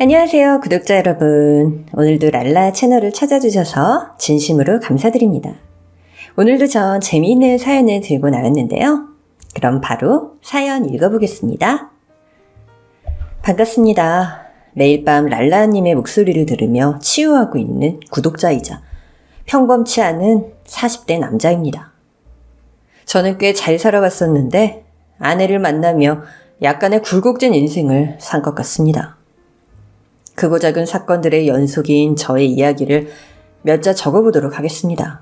안녕하세요, 구독자 여러분. 오늘도 랄라 채널을 찾아주셔서 진심으로 감사드립니다. 오늘도 전 재미있는 사연을 들고 나왔는데요. 그럼 바로 사연 읽어보겠습니다. 반갑습니다. 매일 밤 랄라님의 목소리를 들으며 치유하고 있는 구독자이자 평범치 않은 40대 남자입니다. 저는 꽤 잘 살아왔었는데 아내를 만나며 약간의 굴곡진 인생을 산 것 같습니다. 크고 작은 사건들의 연속인 저의 이야기를 몇 자 적어보도록 하겠습니다.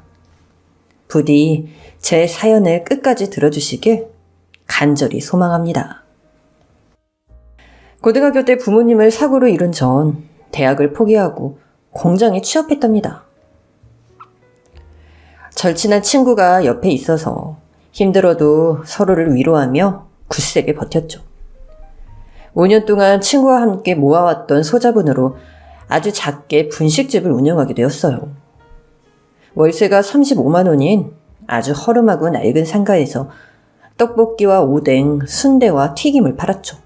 부디 제 사연을 끝까지 들어주시길 간절히 소망합니다. 고등학교 때 부모님을 사고로 잃은 전 대학을 포기하고 공장에 취업했답니다. 절친한 친구가 옆에 있어서 힘들어도 서로를 위로하며 굳세게 버텼죠. 5년 동안 친구와 함께 모아왔던 소자본으로 아주 작게 분식집을 운영하게 되었어요. 월세가 35만 원인 아주 허름하고 낡은 상가에서 떡볶이와 오뎅, 순대와 튀김을 팔았죠.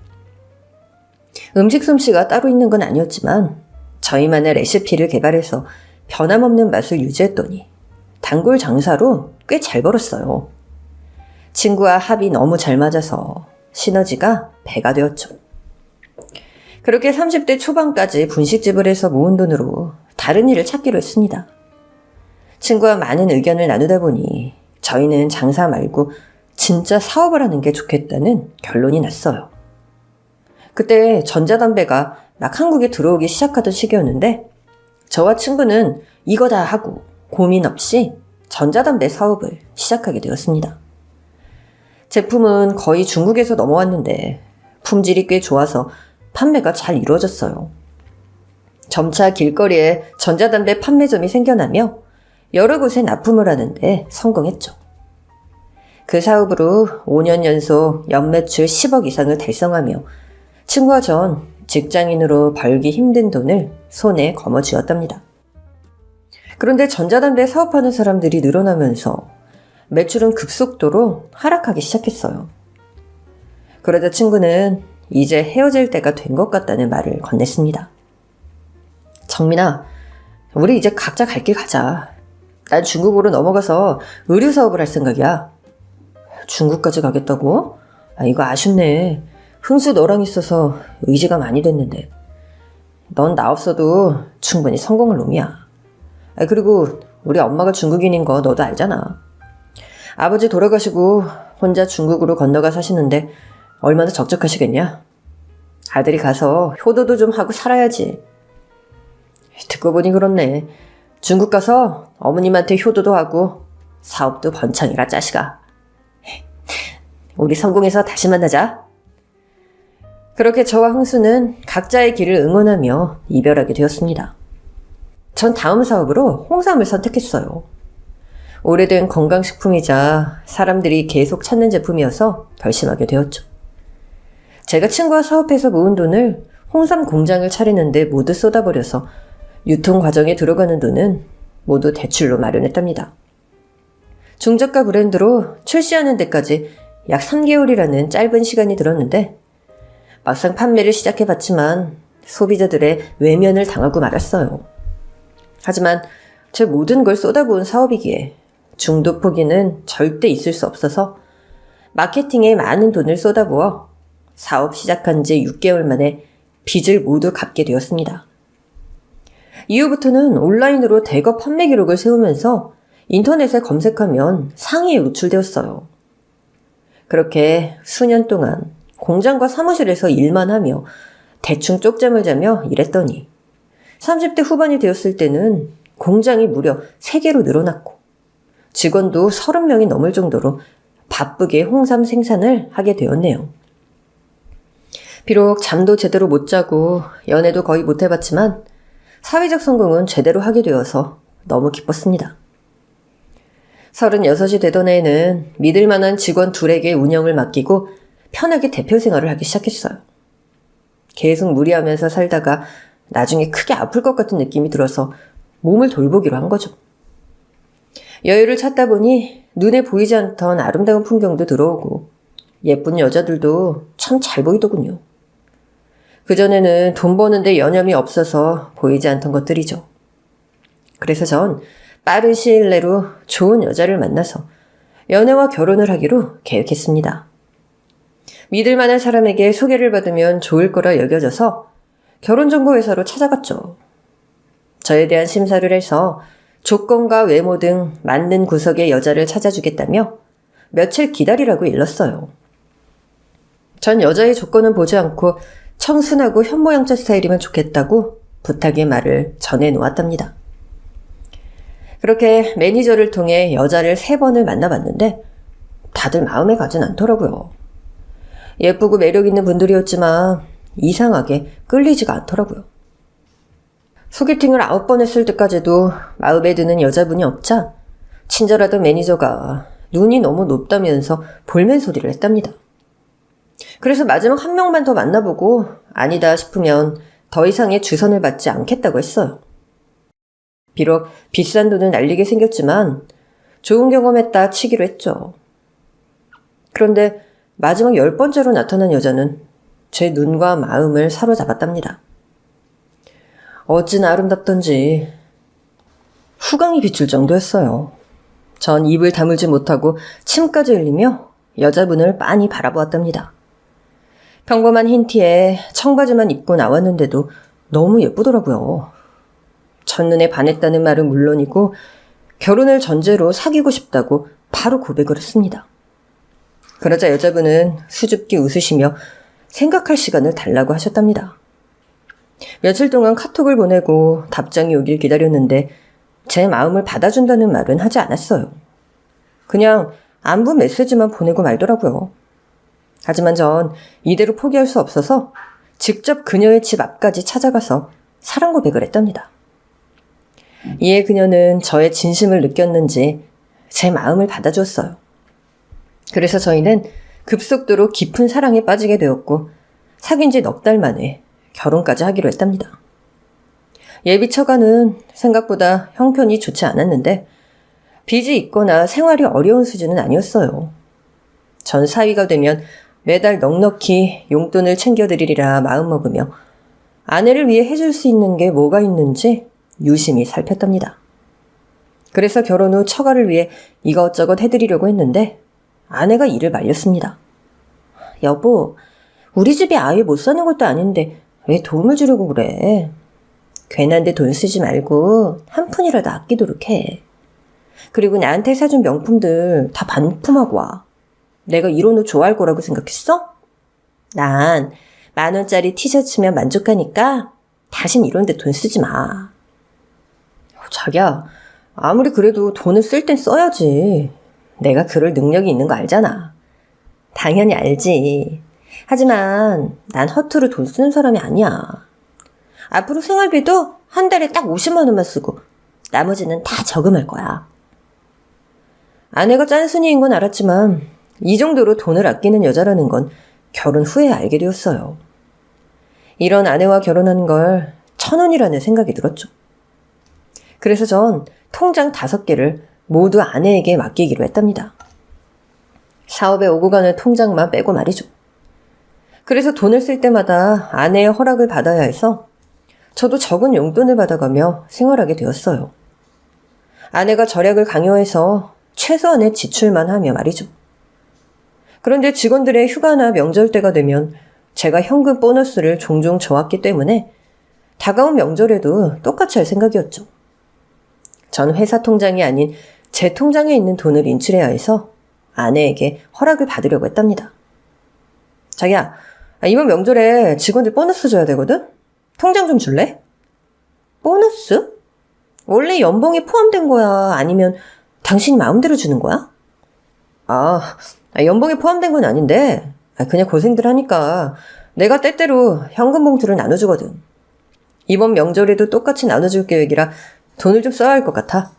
음식 솜씨가 따로 있는 건 아니었지만 저희만의 레시피를 개발해서 변함없는 맛을 유지했더니 단골 장사로 꽤 잘 벌었어요. 친구와 합이 너무 잘 맞아서 시너지가 배가 되었죠. 그렇게 30대 초반까지 분식집을 해서 모은 돈으로 다른 일을 찾기로 했습니다. 친구와 많은 의견을 나누다 보니 저희는 장사 말고 진짜 사업을 하는 게 좋겠다는 결론이 났어요. 그때 전자담배가 막 한국에 들어오기 시작하던 시기였는데 저와 친구는 이거다 하고 고민 없이 전자담배 사업을 시작하게 되었습니다. 제품은 거의 중국에서 넘어왔는데 품질이 꽤 좋아서 판매가 잘 이루어졌어요. 점차 길거리에 전자담배 판매점이 생겨나며 여러 곳에 납품을 하는데 성공했죠. 그 사업으로 5년 연속 연매출 10억 이상을 달성하며 친구와 전 직장인으로 벌기 힘든 돈을 손에 거머쥐었답니다. 그런데 전자담배 사업하는 사람들이 늘어나면서 매출은 급속도로 하락하기 시작했어요. 그러자 친구는 이제 헤어질 때가 된 것 같다는 말을 건넸습니다. 정민아, 우리 이제 각자 갈 길 가자. 난 중국으로 넘어가서 의류 사업을 할 생각이야. 중국까지 가겠다고? 이거 아쉽네. 흥수 너랑 있어서 의지가 많이 됐는데. 넌 나 없어도 충분히 성공할 놈이야. 그리고 우리 엄마가 중국인인 거 너도 알잖아. 아버지 돌아가시고 혼자 중국으로 건너가 사시는데 얼마나 적적하시겠냐? 아들이 가서 효도도 좀 하고 살아야지. 듣고 보니 그렇네. 중국 가서 어머님한테 효도도 하고 사업도 번창이라 자식아. 우리 성공해서 다시 만나자. 그렇게 저와 흥수는 각자의 길을 응원하며 이별하게 되었습니다. 전 다음 사업으로 홍삼을 선택했어요. 오래된 건강식품이자 사람들이 계속 찾는 제품이어서 결심하게 되었죠. 제가 친구와 사업해서 모은 돈을 홍삼 공장을 차리는데 모두 쏟아버려서 유통 과정에 들어가는 돈은 모두 대출로 마련했답니다. 중저가 브랜드로 출시하는 데까지 약 3개월이라는 짧은 시간이 들었는데 막상 판매를 시작해봤지만 소비자들의 외면을 당하고 말았어요. 하지만 제 모든 걸 쏟아부은 사업이기에 중도 포기는 절대 있을 수 없어서 마케팅에 많은 돈을 쏟아부어 사업 시작한 지 6개월 만에 빚을 모두 갚게 되었습니다. 이후부터는 온라인으로 대거 판매 기록을 세우면서 인터넷에 검색하면 상위에 노출되었어요. 그렇게 수년 동안 공장과 사무실에서 일만 하며 대충 쪽잠을 자며 일했더니 30대 후반이 되었을 때는 공장이 무려 3개로 늘어났고 직원도 30명이 넘을 정도로 바쁘게 홍삼 생산을 하게 되었네요. 비록 잠도 제대로 못 자고 연애도 거의 못 해봤지만 사회적 성공은 제대로 하게 되어서 너무 기뻤습니다. 36이 되던 해에는 믿을 만한 직원 2에게 운영을 맡기고 편하게 대표 생활을 하기 시작했어요. 계속 무리하면서 살다가 나중에 크게 아플 것 같은 느낌이 들어서 몸을 돌보기로 한 거죠. 여유를 찾다 보니 눈에 보이지 않던 아름다운 풍경도 들어오고 예쁜 여자들도 참 잘 보이더군요. 그전에는 돈 버는데 여념이 없어서 보이지 않던 것들이죠. 그래서 전 빠른 시일 내로 좋은 여자를 만나서 연애와 결혼을 하기로 계획했습니다. 믿을 만한 사람에게 소개를 받으면 좋을 거라 여겨져서 결혼정보회사로 찾아갔죠. 저에 대한 심사를 해서 조건과 외모 등 맞는 구석의 여자를 찾아주겠다며 며칠 기다리라고 일렀어요. 전 여자의 조건은 보지 않고 청순하고 현모양처 스타일이면 좋겠다고 부탁의 말을 전해놓았답니다. 그렇게 매니저를 통해 여자를 3번을 만나봤는데 다들 마음에 가진 않더라고요. 예쁘고 매력있는 분들이었지만 이상하게 끌리지가 않더라고요. 소개팅을 9번 했을 때까지도 마음에 드는 여자분이 없자 친절하던 매니저가 눈이 너무 높다면서 볼멘 소리를 했답니다. 그래서 마지막 1명만 더 만나보고 아니다 싶으면 더 이상의 주선을 받지 않겠다고 했어요. 비록 비싼 돈을 날리게 생겼지만 좋은 경험했다 치기로 했죠. 그런데 마지막 10번째로 나타난 여자는 제 눈과 마음을 사로잡았답니다. 어찌나 아름답던지 후광이 비출 정도였어요. 전 입을 다물지 못하고 침까지 흘리며 여자분을 빤히 바라보았답니다. 평범한 흰 티에 청바지만 입고 나왔는데도 너무 예쁘더라고요. 첫눈에 반했다는 말은 물론이고 결혼을 전제로 사귀고 싶다고 바로 고백을 했습니다. 그러자 여자분은 수줍게 웃으시며 생각할 시간을 달라고 하셨답니다. 며칠 동안 카톡을 보내고 답장이 오길 기다렸는데 제 마음을 받아준다는 말은 하지 않았어요. 그냥 안부 메시지만 보내고 말더라고요. 하지만 전 이대로 포기할 수 없어서 직접 그녀의 집 앞까지 찾아가서 사랑 고백을 했답니다. 이에 그녀는 저의 진심을 느꼈는지 제 마음을 받아주었어요. 그래서 저희는 급속도로 깊은 사랑에 빠지게 되었고 사귄 지 넉 달 만에 결혼까지 하기로 했답니다. 예비 처가는 생각보다 형편이 좋지 않았는데 빚이 있거나 생활이 어려운 수준은 아니었어요. 전 사위가 되면 매달 넉넉히 용돈을 챙겨드리리라 마음먹으며 아내를 위해 해줄 수 있는 게 뭐가 있는지 유심히 살폈답니다. 그래서 결혼 후 처가를 위해 이것저것 해드리려고 했는데 아내가 이를 말렸습니다. 여보, 우리 집이 아예 못 사는 것도 아닌데 왜 도움을 주려고 그래? 괜한 데 돈 쓰지 말고 한 푼이라도 아끼도록 해. 그리고 나한테 사준 명품들 다 반품하고 와. 내가 이런 옷 좋아할 거라고 생각했어? 난 10,000원짜리 티셔츠면 만족하니까 다신 이런 데 돈 쓰지 마. 자기야, 아무리 그래도 돈을 쓸 땐 써야지. 내가 그럴 능력이 있는 거 알잖아. 당연히 알지. 하지만 난 허투루 돈 쓰는 사람이 아니야. 앞으로 생활비도 한 달에 딱 50만 원만 쓰고 나머지는 다 저금할 거야. 아내가 짠순이인 건 알았지만 이 정도로 돈을 아끼는 여자라는 건 결혼 후에 알게 되었어요. 이런 아내와 결혼하는 걸 천운이라는 생각이 들었죠. 그래서 전 통장 5개를 모두 아내에게 맡기기로 했답니다. 사업에 오고 가는 통장만 빼고 말이죠. 그래서 돈을 쓸 때마다 아내의 허락을 받아야 해서 저도 적은 용돈을 받아가며 생활하게 되었어요. 아내가 절약을 강요해서 최소한의 지출만 하며 말이죠. 그런데 직원들의 휴가나 명절 때가 되면 제가 현금 보너스를 종종 줘왔기 때문에 다가온 명절에도 똑같이 할 생각이었죠. 전 회사 통장이 아닌 제 통장에 있는 돈을 인출해야 해서 아내에게 허락을 받으려고 했답니다. 자기야, 이번 명절에 직원들 보너스 줘야 되거든? 통장 좀 줄래? 보너스? 원래 연봉에 포함된 거야? 아니면 당신이 마음대로 주는 거야? 연봉에 포함된 건 아닌데 그냥 고생들 하니까 내가 때때로 현금 봉투를 나눠주거든. 이번 명절에도 똑같이 나눠줄 계획이라 돈을 좀 써야 할 것 같아.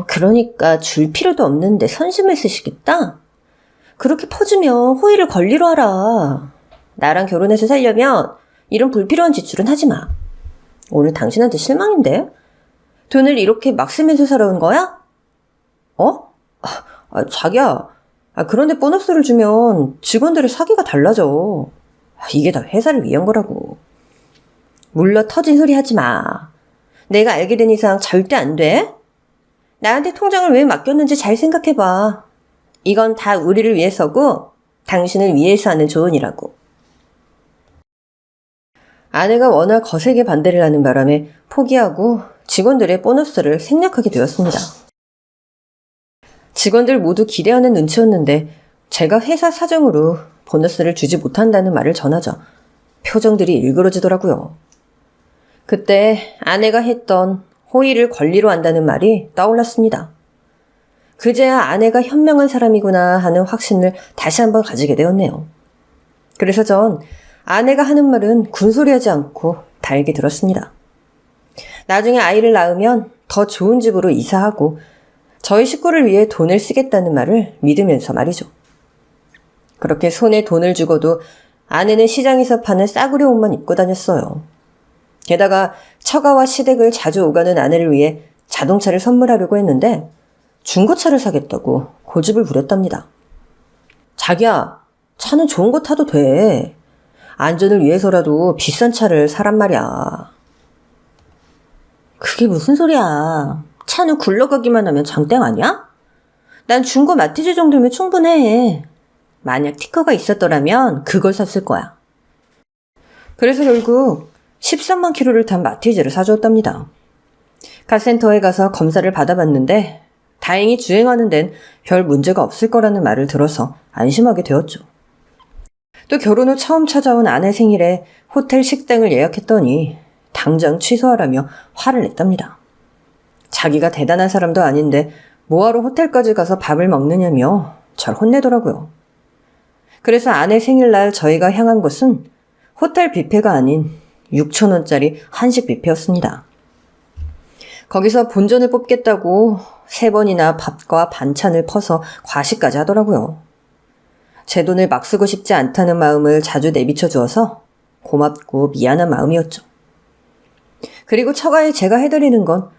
그러니까 줄 필요도 없는데 선심을 쓰시겠다? 그렇게 퍼주면 호의를 권리로 하라. 나랑 결혼해서 살려면 이런 불필요한 지출은 하지 마. 오늘 당신한테 실망인데? 돈을 이렇게 막 쓰면서 살아온 거야? 자기야. 그런데 보너스를 주면 직원들의 사기가 달라져. 이게 다 회사를 위한 거라고. 물러 터진 소리 하지 마. 내가 알게 된 이상 절대 안 돼. 나한테 통장을 왜 맡겼는지 잘 생각해봐. 이건 다 우리를 위해서고 당신을 위해서 하는 조언이라고. 아내가 워낙 거세게 반대를 하는 바람에 포기하고 직원들의 보너스를 생략하게 되었습니다. 직원들 모두 기대하는 눈치였는데 제가 회사 사정으로 보너스를 주지 못한다는 말을 전하자 표정들이 일그러지더라고요. 그때 아내가 했던 호의를 권리로 한다는 말이 떠올랐습니다. 그제야 아내가 현명한 사람이구나 하는 확신을 다시 한번 가지게 되었네요. 그래서 전 아내가 하는 말은 군소리하지 않고 달게 들었습니다. 나중에 아이를 낳으면 더 좋은 집으로 이사하고 저희 식구를 위해 돈을 쓰겠다는 말을 믿으면서 말이죠. 그렇게 손에 돈을 주고도 아내는 시장에서 파는 싸구려 옷만 입고 다녔어요. 게다가 처가와 시댁을 자주 오가는 아내를 위해 자동차를 선물하려고 했는데 중고차를 사겠다고 고집을 부렸답니다. 자기야, 차는 좋은 거 타도 돼. 안전을 위해서라도 비싼 차를 사란 말이야. 그게 무슨 소리야. 차는 굴러가기만 하면 장땡 아니야? 난 중고 마티즈 정도면 충분해. 만약 티커가 있었더라면 그걸 샀을 거야. 그래서 결국 13만 킬로를 탄 마티즈를 사주었답니다. 카센터에 가서 검사를 받아봤는데 다행히 주행하는 데는 별 문제가 없을 거라는 말을 들어서 안심하게 되었죠. 또 결혼 후 처음 찾아온 아내 생일에 호텔 식당을 예약했더니 당장 취소하라며 화를 냈답니다. 자기가 대단한 사람도 아닌데 뭐하러 호텔까지 가서 밥을 먹느냐며 절 혼내더라고요. 그래서 아내 생일날 저희가 향한 곳은 호텔 뷔페가 아닌 6,000원짜리 한식 뷔페였습니다. 거기서 본전을 뽑겠다고 3번이나 밥과 반찬을 퍼서 과시까지 하더라고요. 제 돈을 막 쓰고 싶지 않다는 마음을 자주 내비쳐 주어서 고맙고 미안한 마음이었죠. 그리고 처가에 제가 해드리는 건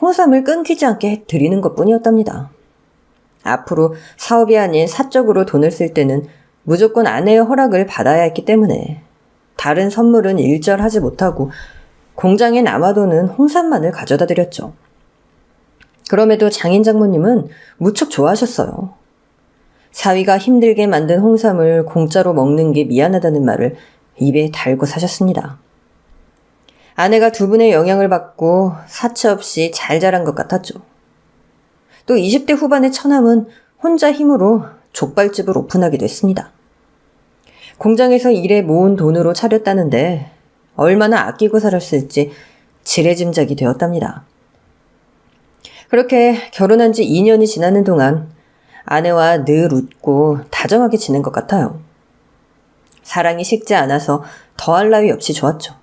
홍삼을 끊기지 않게 드리는 것뿐이었답니다. 앞으로 사업이 아닌 사적으로 돈을 쓸 때는 무조건 아내의 허락을 받아야 했기 때문에 다른 선물은 일절하지 못하고 공장에 남아도는 홍삼만을 가져다 드렸죠. 그럼에도 장인 장모님은 무척 좋아하셨어요. 사위가 힘들게 만든 홍삼을 공짜로 먹는 게 미안하다는 말을 입에 달고 사셨습니다. 아내가 두 분의 영향을 받고 사채없이 잘 자란 것 같았죠. 또 20대 후반의 처남은 혼자 힘으로 족발집을 오픈하기도 했습니다. 공장에서 일해 모은 돈으로 차렸다는데 얼마나 아끼고 살았을지 지레짐작이 되었답니다. 그렇게 결혼한 지 2년이 지나는 동안 아내와 늘 웃고 다정하게 지낸 것 같아요. 사랑이 식지 않아서 더할 나위 없이 좋았죠.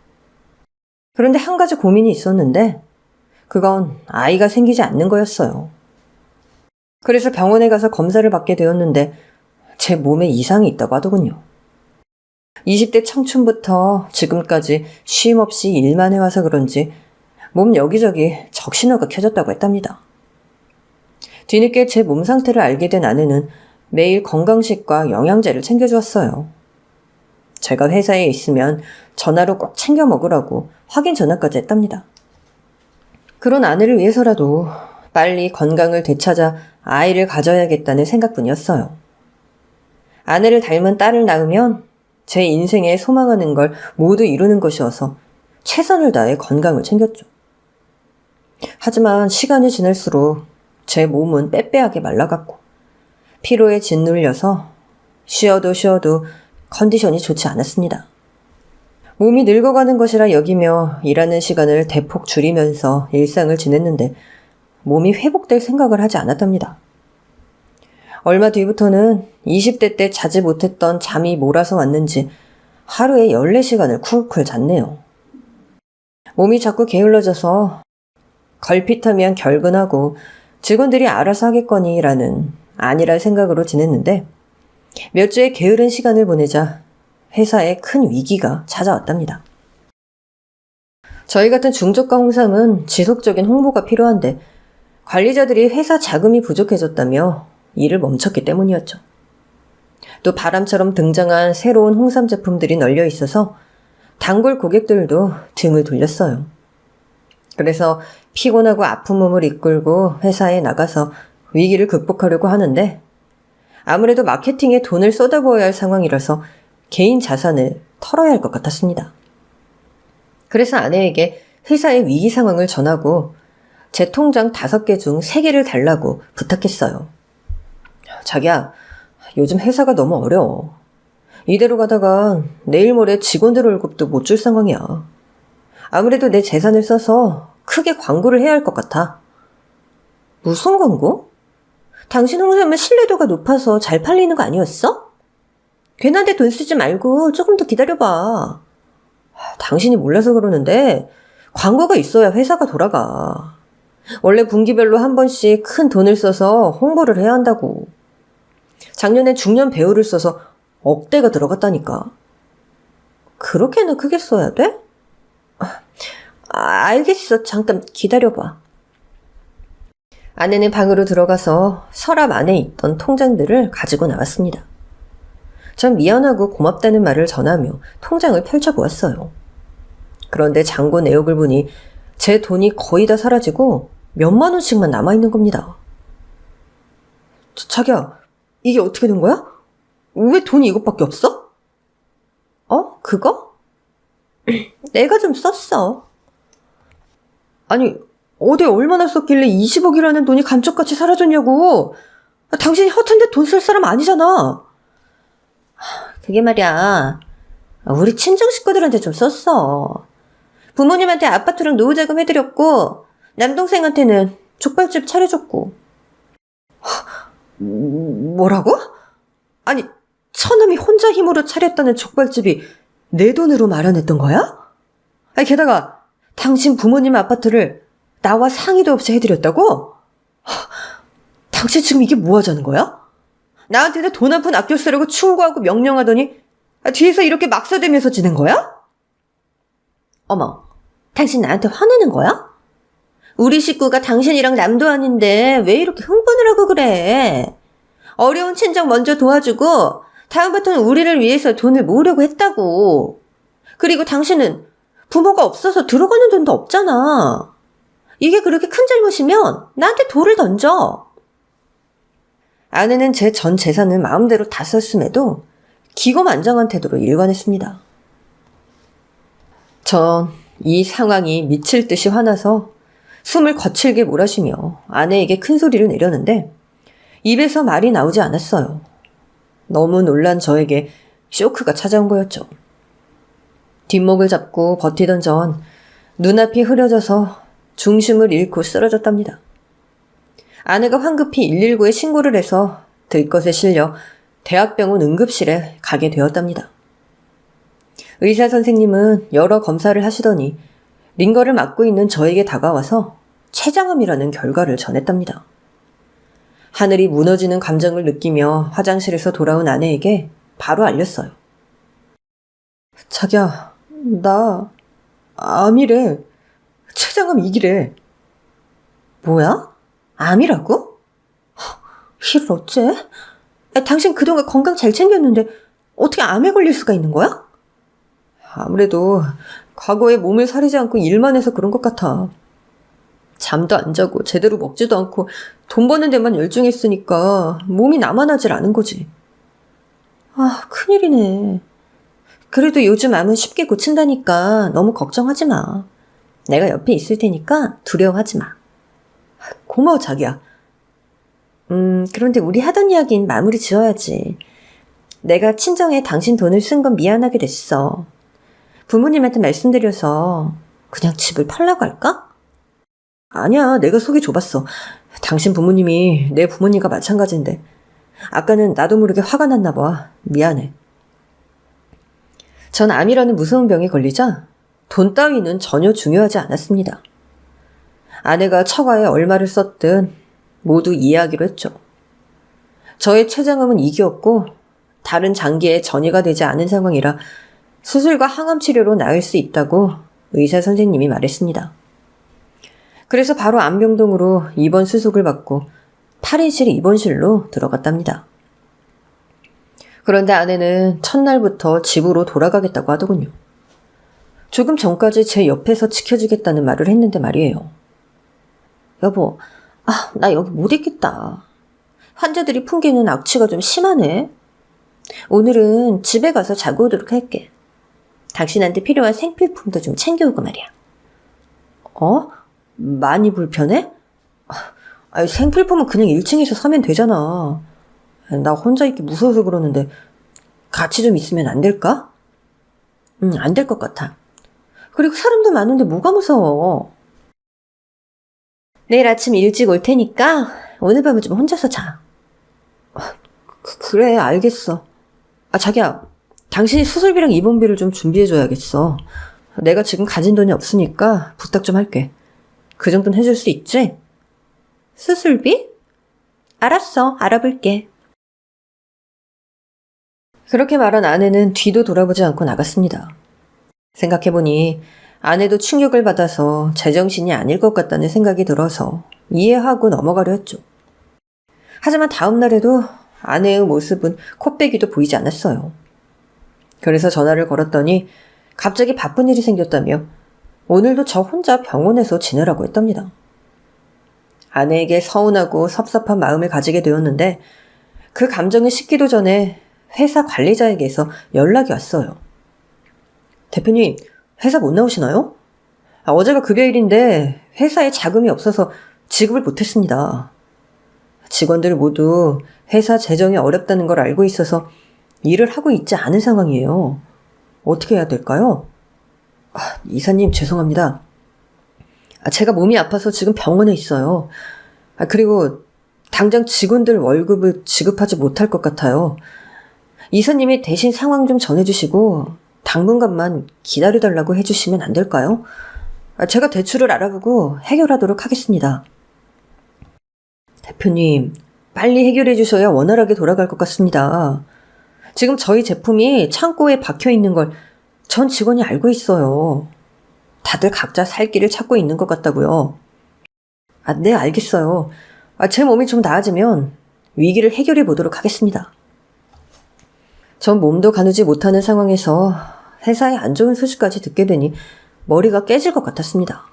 그런데 한 가지 고민이 있었는데 그건 아이가 생기지 않는 거였어요. 그래서 병원에 가서 검사를 받게 되었는데 제 몸에 이상이 있다고 하더군요. 20대 청춘부터 지금까지 쉼없이 일만 해와서 그런지 몸 여기저기 적신호가 켜졌다고 했답니다. 뒤늦게 제 몸 상태를 알게 된 아내는 매일 건강식과 영양제를 챙겨주었어요. 제가 회사에 있으면 전화로 꼭 챙겨 먹으라고 확인 전화까지 했답니다. 그런 아내를 위해서라도 빨리 건강을 되찾아 아이를 가져야겠다는 생각뿐이었어요. 아내를 닮은 딸을 낳으면 제 인생에 소망하는 걸 모두 이루는 것이어서 최선을 다해 건강을 챙겼죠. 하지만 시간이 지날수록 제 몸은 빼빼하게 말라갔고 피로에 짓눌려서 쉬어도 컨디션이 좋지 않았습니다. 몸이 늙어가는 것이라 여기며 일하는 시간을 대폭 줄이면서 일상을 지냈는데 몸이 회복될 생각을 하지 않았답니다. 얼마 뒤부터는 20대 때 자지 못했던 잠이 몰아서 왔는지 하루에 14시간을 쿨쿨 잤네요. 몸이 자꾸 게을러져서 걸핏하면 결근하고 직원들이 알아서 하겠거니라는 아니랄 생각으로 지냈는데 몇 주의 게으른 시간을 보내자 회사에 큰 위기가 찾아왔답니다. 저희 같은 중저가 홍삼은 지속적인 홍보가 필요한데 관리자들이 회사 자금이 부족해졌다며 일을 멈췄기 때문이었죠. 또 바람처럼 등장한 새로운 홍삼 제품들이 널려 있어서 단골 고객들도 등을 돌렸어요. 그래서 피곤하고 아픈 몸을 이끌고 회사에 나가서 위기를 극복하려고 하는데 아무래도 마케팅에 돈을 쏟아부어야 할 상황이라서 개인 자산을 털어야 할 것 같았습니다. 그래서 아내에게 회사의 위기 상황을 전하고 제 통장 5개 중 3개를 달라고 부탁했어요. 자기야, 요즘 회사가 너무 어려워. 이대로 가다가 내일 모레 직원들 월급도 못 줄 상황이야. 아무래도 내 재산을 써서 크게 광고를 해야 할 것 같아. 무슨 광고? 당신 홍삼은 신뢰도가 높아서 잘 팔리는 거 아니었어? 괜한데 돈 쓰지 말고 조금 더 기다려봐. 당신이 몰라서 그러는데 광고가 있어야 회사가 돌아가. 원래 분기별로 한 번씩 큰 돈을 써서 홍보를 해야 한다고. 작년에 중년 배우를 써서 억대가 들어갔다니까. 그렇게나 크게 써야 돼? 알겠어. 잠깐 기다려봐. 아내는 방으로 들어가서 서랍 안에 있던 통장들을 가지고 나왔습니다. 전 미안하고 고맙다는 말을 전하며 통장을 펼쳐보았어요. 그런데 잔고 내역을 보니 제 돈이 거의 다 사라지고 몇만 원씩만 남아있는 겁니다. 자기야, 이게 어떻게 된 거야? 왜 돈이 이것밖에 없어? 그거? 내가 좀 썼어. 아니, 어디 얼마나 썼길래 20억이라는 돈이 감쪽같이 사라졌냐고. 당신이 허튼데 돈 쓸 사람 아니잖아. 그게 말이야, 우리 친정 식구들한테 좀 썼어. 부모님한테 아파트랑 노후자금 해드렸고 남동생한테는 족발집 차려줬고. 뭐라고? 아니, 처남이 혼자 힘으로 차렸다는 족발집이 내 돈으로 마련했던 거야? 아니, 게다가 당신 부모님 아파트를 나와 상의도 없이 해드렸다고? 당신 지금 이게 뭐 하자는 거야? 나한테는 돈 한 푼 아껴 쓰라고 충고하고 명령하더니 뒤에서 이렇게 막 써대면서 지낸 거야? 어머, 당신 나한테 화내는 거야? 우리 식구가 당신이랑 남도 아닌데 왜 이렇게 흥분을 하고 그래? 어려운 친정 먼저 도와주고 다음부터는 우리를 위해서 돈을 모으려고 했다고. 그리고 당신은 부모가 없어서 들어가는 돈도 없잖아. 이게 그렇게 큰 잘못이면 나한테 돌을 던져. 아내는 제 전 재산을 마음대로 다 썼음에도 기고만장한 태도로 일관했습니다. 전 이 상황이 미칠 듯이 화나서 숨을 거칠게 몰아쉬며 아내에게 큰 소리를 내려는데 입에서 말이 나오지 않았어요. 너무 놀란 저에게 쇼크가 찾아온 거였죠. 뒷목을 잡고 버티던 전 눈앞이 흐려져서 중심을 잃고 쓰러졌답니다. 아내가 황급히 119에 신고를 해서 들것에 실려 대학병원 응급실에 가게 되었답니다. 의사 선생님은 여러 검사를 하시더니 링거를 맞고 있는 저에게 다가와서 췌장암이라는 결과를 전했답니다. 하늘이 무너지는 감정을 느끼며 화장실에서 돌아온 아내에게 바로 알렸어요. 자기야, 나 암이래. 췌장암 2기래. 뭐야? 암이라고? 이를 어째? 당신 그동안 건강 잘 챙겼는데 어떻게 암에 걸릴 수가 있는 거야? 아무래도 과거에 몸을 사리지 않고 일만 해서 그런 것 같아. 잠도 안 자고 제대로 먹지도 않고 돈 버는 데만 열중했으니까 몸이 남아나질 않은 거지. 큰일이네. 그래도 요즘 암은 쉽게 고친다니까 너무 걱정하지 마. 내가 옆에 있을 테니까 두려워하지 마. 고마워, 자기야. 그런데 우리 하던 이야기는 마무리 지어야지. 내가 친정에 당신 돈을 쓴 건 미안하게 됐어. 부모님한테 말씀드려서 그냥 집을 팔라고 할까? 아니야, 내가 속이 좁았어. 당신 부모님이 내 부모님과 마찬가지인데. 아까는 나도 모르게 화가 났나 봐. 미안해. 전 암이라는 무서운 병에 걸리자 돈 따위는 전혀 중요하지 않았습니다. 아내가 처가에 얼마를 썼든 모두 이해하기로 했죠. 저의 췌장암은 2기였고 다른 장기에 전이가 되지 않은 상황이라 수술과 항암 치료로 나을 수 있다고 의사 선생님이 말했습니다. 그래서 바로 암병동으로 입원 수속을 받고 8인실 입원실로 들어갔답니다. 그런데 아내는 첫날부터 집으로 돌아가겠다고 하더군요. 조금 전까지 제 옆에서 지켜주겠다는 말을 했는데 말이에요. 여보, 나 여기 못 있겠다. 환자들이 풍기는 악취가 좀 심하네. 오늘은 집에 가서 자고 오도록 할게. 당신한테 필요한 생필품도 좀 챙겨오고 말이야. 많이 불편해? 생필품은 그냥 1층에서 사면 되잖아. 나 혼자 있기 무서워서 그러는데 같이 좀 있으면 안 될까? 안 될 것 같아. 그리고 사람도 많은데 뭐가 무서워. 내일 아침 일찍 올 테니까 오늘 밤은 좀 혼자서 자. 그래, 알겠어. 자기야, 당신이 수술비랑 입원비를 좀 준비해줘야겠어. 내가 지금 가진 돈이 없으니까 부탁 좀 할게. 그 정도는 해줄 수 있지? 수술비? 알았어, 알아볼게. 그렇게 말한 아내는 뒤도 돌아보지 않고 나갔습니다. 생각해보니 아내도 충격을 받아서 제정신이 아닐 것 같다는 생각이 들어서 이해하고 넘어가려 했죠. 하지만 다음 날에도 아내의 모습은 코빼기도 보이지 않았어요. 그래서 전화를 걸었더니 갑자기 바쁜 일이 생겼다며 오늘도 저 혼자 병원에서 지내라고 했답니다. 아내에게 서운하고 섭섭한 마음을 가지게 되었는데 그 감정을 식기도 전에 회사 관리자에게서 연락이 왔어요. 대표님, 회사 못 나오시나요? 어제가 급여일인데 회사에 자금이 없어서 지급을 못했습니다. 직원들 모두 회사 재정이 어렵다는 걸 알고 있어서 일을 하고 있지 않은 상황이에요. 어떻게 해야 될까요? 이사님, 죄송합니다. 제가 몸이 아파서 지금 병원에 있어요. 그리고 당장 직원들 월급을 지급하지 못할 것 같아요. 이사님이 대신 상황 좀 전해주시고 당분간만 기다려달라고 해주시면 안 될까요? 제가 대출을 알아보고 해결하도록 하겠습니다. 대표님, 빨리 해결해 주셔야 원활하게 돌아갈 것 같습니다. 지금 저희 제품이 창고에 박혀 있는 걸 전 직원이 알고 있어요. 다들 각자 살 길을 찾고 있는 것 같다고요. 네, 알겠어요. 제 몸이 좀 나아지면 위기를 해결해 보도록 하겠습니다. 전 몸도 가누지 못하는 상황에서 회사의 안 좋은 소식까지 듣게 되니 머리가 깨질 것 같았습니다.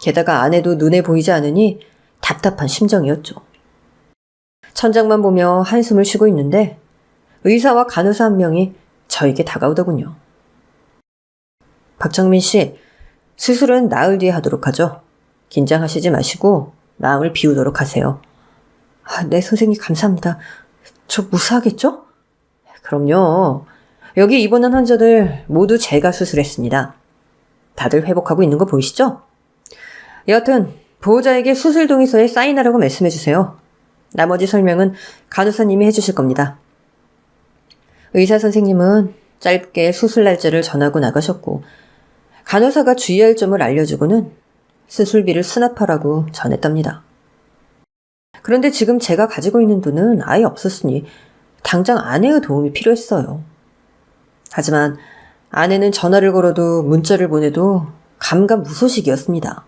게다가 아내도 눈에 보이지 않으니 답답한 심정이었죠. 천장만 보며 한숨을 쉬고 있는데 의사와 간호사 한 명이 저에게 다가오더군요. 박정민 씨, 수술은 나흘 뒤에 하도록 하죠. 긴장하시지 마시고 마음을 비우도록 하세요. 네, 선생님 감사합니다. 저 무사하겠죠? 그럼요. 여기 입원한 환자들 모두 제가 수술했습니다. 다들 회복하고 있는 거 보이시죠? 여하튼 보호자에게 수술 동의서에 사인하라고 말씀해주세요. 나머지 설명은 간호사님이 해주실 겁니다. 의사 선생님은 짧게 수술 날짜를 전하고 나가셨고 간호사가 주의할 점을 알려주고는 수술비를 수납하라고 전했답니다. 그런데 지금 제가 가지고 있는 돈은 아예 없었으니 당장 아내의 도움이 필요했어요. 하지만 아내는 전화를 걸어도 문자를 보내도 감감무소식이었습니다.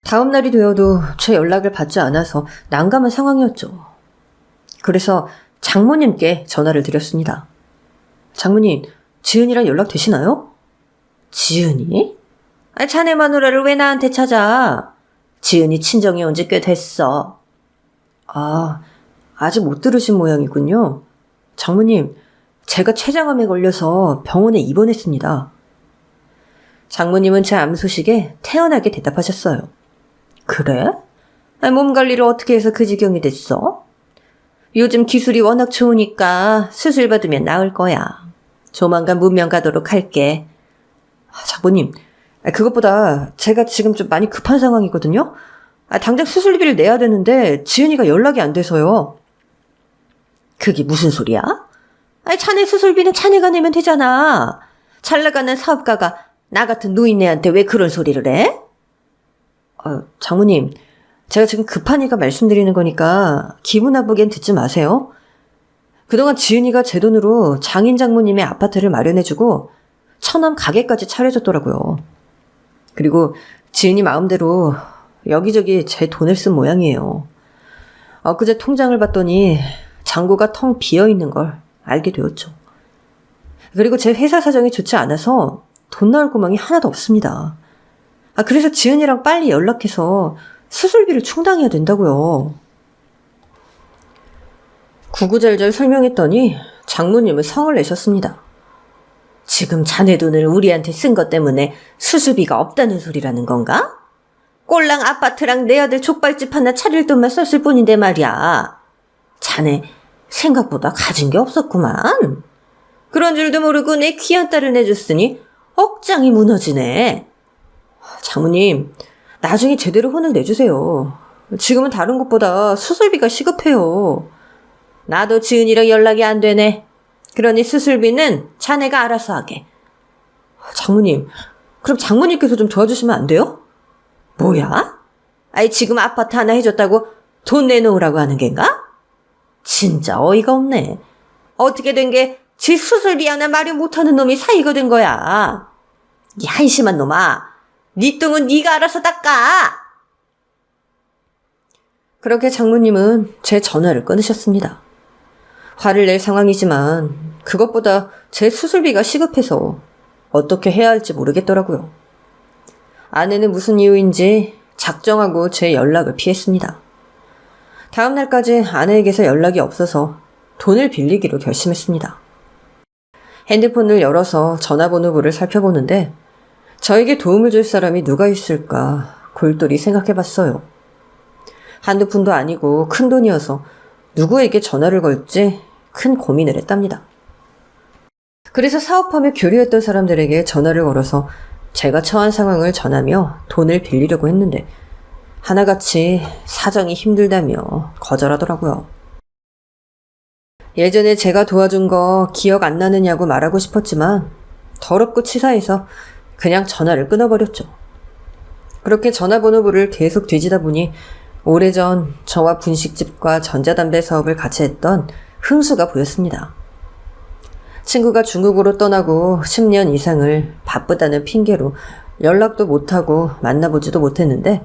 다음 날이 되어도 제 연락을 받지 않아서 난감한 상황이었죠. 그래서 장모님께 전화를 드렸습니다. 장모님, 지은이랑 연락 되시나요? 지은이? 자네 마누라를 왜 나한테 찾아? 지은이 친정에 온 지 꽤 됐어. 아직 못 들으신 모양이군요. 장모님, 제가 췌장암에 걸려서 병원에 입원했습니다. 장모님은 제 암 소식에 태연하게 대답하셨어요. 그래? 몸 관리를 어떻게 해서 그 지경이 됐어? 요즘 기술이 워낙 좋으니까 수술 받으면 나을 거야. 조만간 문명 가도록 할게. 장모님, 그것보다 제가 지금 좀 많이 급한 상황이거든요. 당장 수술비를 내야 되는데 지은이가 연락이 안 돼서요. 그게 무슨 소리야? 자네 수술비는 자네가 내면 되잖아. 잘 나가는 사업가가 나 같은 노인네한테 왜 그런 소리를 해? 장모님, 제가 지금 급하니까 말씀드리는 거니까 기분 나쁘겐 듣지 마세요. 그동안 지은이가 제 돈으로 장인 장모님의 아파트를 마련해주고 처남 가게까지 차려줬더라고요. 그리고 지은이 마음대로 여기저기 제 돈을 쓴 모양이에요. 엊그제 통장을 봤더니 잔고가 텅 비어있는 걸 알게 되었죠. 그리고 제 회사 사정이 좋지 않아서 돈 나올 구멍이 하나도 없습니다. 그래서 지은이랑 빨리 연락해서 수술비를 충당해야 된다고요. 구구절절 설명했더니 장모님은 성을 내셨습니다. 지금 자네 돈을 우리한테 쓴 것 때문에 수술비가 없다는 소리라는 건가? 꼴랑 아파트랑 내 아들 족발집 하나 차릴 돈만 썼을 뿐인데 말이야. 자네 생각보다 가진 게 없었구만. 그런 줄도 모르고 내 귀한 딸을 내줬으니 억장이 무너지네. 장모님, 나중에 제대로 혼을 내주세요. 지금은 다른 것보다 수술비가 시급해요. 나도 지은이랑 연락이 안 되네. 그러니 수술비는 자네가 알아서 하게. 장모님, 그럼 장모님께서 좀 도와주시면 안 돼요? 뭐야? 지금 아파트 하나 해줬다고 돈 내놓으라고 하는 겐가? 진짜 어이가 없네. 어떻게 된 게 지 수술비 하나 마련 못하는 놈이 사이가 된 거야. 이 한심한 놈아. 네 똥은 네가 알아서 닦아. 그렇게 장모님은 제 전화를 끊으셨습니다. 화를 낼 상황이지만 그것보다 제 수술비가 시급해서 어떻게 해야 할지 모르겠더라고요. 아내는 무슨 이유인지 작정하고 제 연락을 피했습니다. 다음 날까지 아내에게서 연락이 없어서 돈을 빌리기로 결심했습니다. 핸드폰을 열어서 전화번호부를 살펴보는데 저에게 도움을 줄 사람이 누가 있을까 골똘히 생각해봤어요. 한두 푼도 아니고 큰 돈이어서 누구에게 전화를 걸지 큰 고민을 했답니다. 그래서 사업하며 교류했던 사람들에게 전화를 걸어서 제가 처한 상황을 전하며 돈을 빌리려고 했는데 하나같이 사정이 힘들다며 거절하더라고요. 예전에 제가 도와준 거 기억 안 나느냐고 말하고 싶었지만 더럽고 치사해서 그냥 전화를 끊어버렸죠. 그렇게 전화번호부를 계속 뒤지다 보니 오래전 저와 분식집과 전자담배 사업을 같이 했던 흥수가 보였습니다. 친구가 중국으로 떠나고 10년 이상을 바쁘다는 핑계로 연락도 못하고 만나보지도 못했는데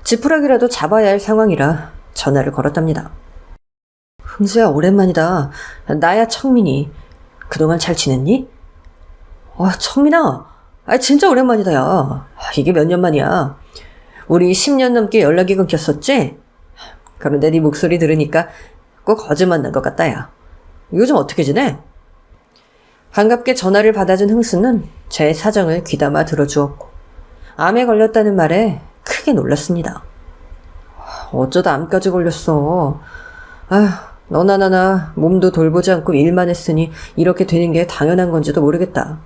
지푸라기라도 잡아야 할 상황이라 전화를 걸었답니다. 흥수야, 오랜만이다. 나야 청민이. 그동안 잘 지냈니? 청민아. 진짜 오랜만이다, 야. 이게 몇 년 만이야. 우리 10년 넘게 연락이 끊겼었지? 그런데 네 목소리 들으니까 꼭 거짓말 난 것 같다, 야. 요즘 어떻게 지내? 반갑게 전화를 받아준 흥수는 제 사정을 귀담아 들어주었고 암에 걸렸다는 말에 크게 놀랐습니다. 어쩌다 암까지 걸렸어. 너나 나나 몸도 돌보지 않고 일만 했으니 이렇게 되는 게 당연한 건지도 모르겠다.